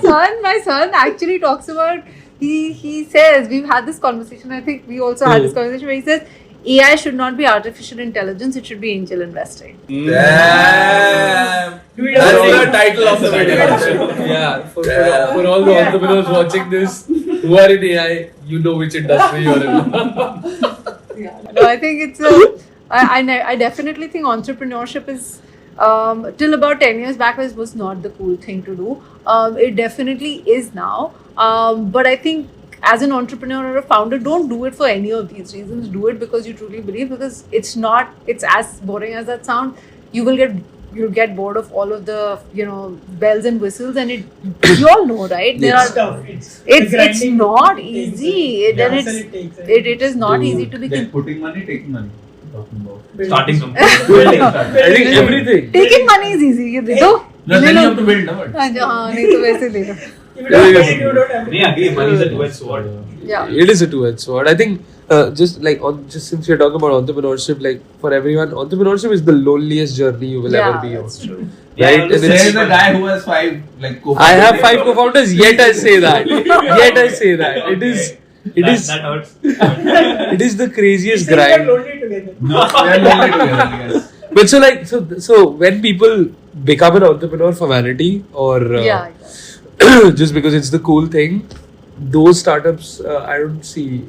son actually talks about, he says, we've had this conversation, I think we also had this conversation where he says, AI should not be artificial intelligence, it should be angel investing. Damn! That's the title of the video. Yeah, for all the entrepreneurs watching this who are in AI, you know which industry you're in. No, I think it's I definitely think entrepreneurship is till about 10 years back was not the cool thing to do. It definitely is now. But I think as an entrepreneur or a founder, don't do it for any of these reasons. Do it because you truly believe, because it's as boring as that sounds. You'll get bored of all of the bells and whistles, and you all know, right? It's tough. It's not easy. It is not easy to be. Like putting money, taking money. Talking about Starting from I think everything. Taking money is easy. You do. no, then you have to build, no? नहीं तो वैसे ले लो. If you don't get it, you don't have to. again, money is a two-edged sword. Yeah. It is a two-edged sword. I think just since we're talking about entrepreneurship, like for everyone, entrepreneurship is the loneliest journey you will ever be on. That's true. Right? And There is a guy who has 5 like co-founders. I have 5 co-founders, yet I say that. That hurts. It is the craziest These are grind. lonely together. No, they are lonely together, yes. But so when people become an entrepreneur for vanity or just because it's the cool thing, those startups I don't see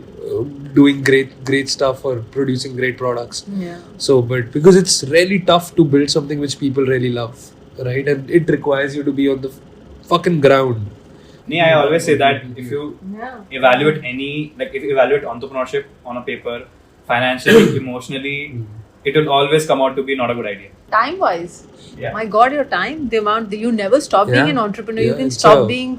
doing great stuff or producing great products. Yeah. So, but because it's really tough to build something which people really love, right? And it requires you to be on the fucking ground. I always say that if you evaluate if you evaluate entrepreneurship on a paper, financially, emotionally, it will always come out to be not a good idea. Time wise, Yeah. my God, your time, the amount you never stop being an entrepreneur. You can it's stop being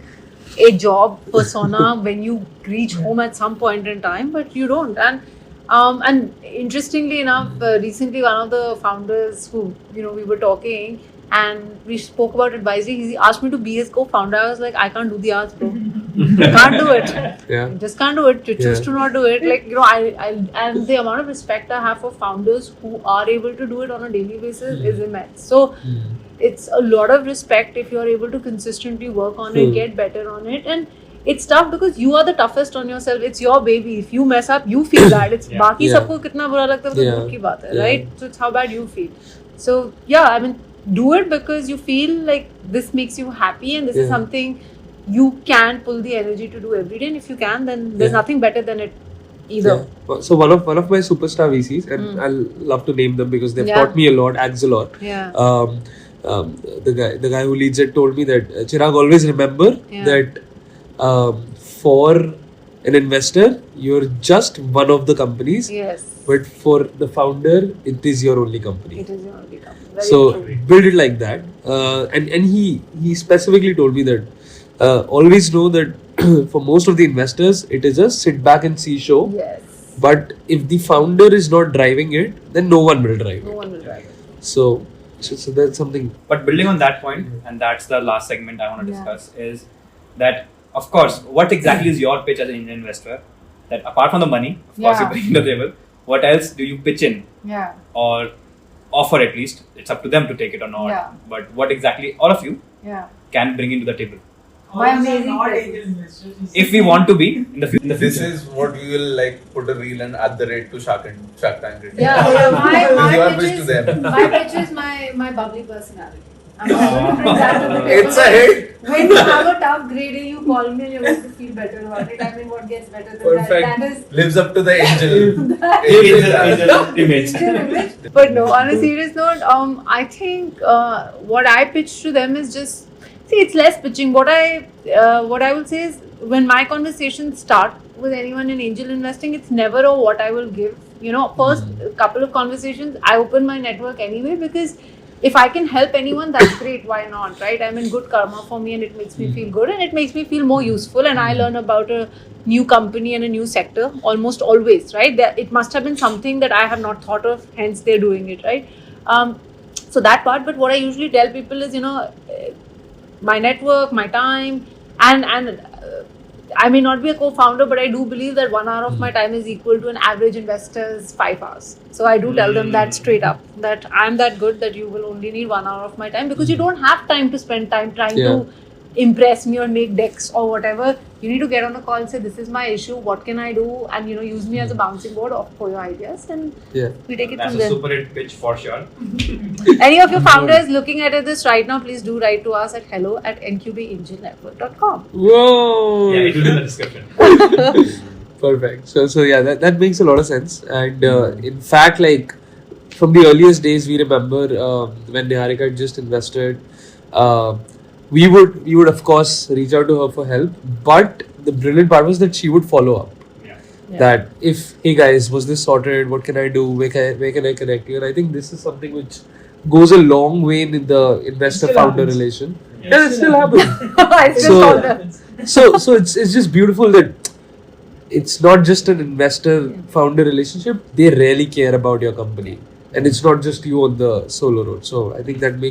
a job persona when you reach home at some point in time, but you don't. And interestingly enough, recently one of the founders who we were talking and we spoke about advisory. He asked me to be his co-founder. I was like, I can't do the arts, bro. I can't do it. Yeah. Just can't do it. Choose to not do it. I and the amount of respect I have for founders who are able to do it on a daily basis is immense. So it's a lot of respect if you're able to consistently work on it, get better on it, and it's tough because you are the toughest on yourself. It's your baby. If you mess up, you feel bad. It's बाकी सबको कितना बुरा लगता है तो दूर की बात है, right? So it's how bad you feel. So I mean, do it because you feel like this makes you happy and this is something you can pull the energy to do every day. And if you can, then there's nothing better than it either. Yeah. So one of my superstar VCs, and I'll love to name them because they've taught me a lot, adds a lot. Yeah. The guy who leads it told me that Chirag, always remember that for an investor, you're just one of the companies. Yes. But for the founder, it is your only company. It is your only company. Very So true. build it like that. And he specifically told me that always know that for most of the investors, it is a sit back and see show. Yes. But if the founder is not driving it, then no one will drive No it. one will drive it. So that's something. But building on that point, and that's the last segment I want to discuss, is that, of course, what exactly is your pitch as an Indian investor? That apart from the money, of course, you bring to the table, what else do you pitch in? Yeah. Or offer at least? It's up to them to take it or not. Yeah. But what exactly all of you Yeah. can bring into the table? My amazing not presence. angel investors. If we want to be in the future. This is what we will put a reel and at the rate to Shark Tank. Yeah, This is your pitch to them. my pitch is my bubbly personality. I'm going to bring that to the table. It's a hit. When you have a tough grade and you call me and you're going to feel better about it, I mean, what gets better than Perfect. that? That is Lives up to the angel. image. still image. But no, on a serious note, I think what I pitch to them is just, it's less pitching. What I will say is, when my conversations start with anyone in angel investing, it's never a what I will give. First couple of conversations, I open my network anyway, because if I can help anyone, that's great. Why not, right? I'm in good karma for me, and it makes me feel good, and it makes me feel more useful. And I learn about a new company and a new sector almost always, right? It must have been something that I have not thought of, hence they're doing it, right? So that part. But what I usually tell people is, my network, my time, and I may not be a co-founder, but I do believe that 1 hour of my time is equal to an average investor's 5 hours. So I do tell them that straight up, that I'm that good that you will only need 1 hour of my time, because you don't have time to spend time trying to impress me or make decks or whatever. You need to get on a call and say, this is my issue, what can I do, and use me as a bouncing board for your ideas, and we take it That's from a there. super hit pitch for sure. Any of your founders looking at this right now, please do write to us at hello@nqbangelnetwork.com. Whoa! Yeah, it will be in the description. Perfect. So yeah, that makes a lot of sense. And in fact, like from the earliest days, we remember when Niharika had just invested, we would of course reach out to her for help. But the brilliant part was that she would follow up. Yeah. That if, hey guys, was this sorted? What can I do? Where can I connect you? And I think this is something which goes a long way in the investor-founder relation. Yeah, it still happens. So it's just beautiful that it's not just an investor-founder relationship. They really care about your company. And it's not just you on the solo road. So I think that makes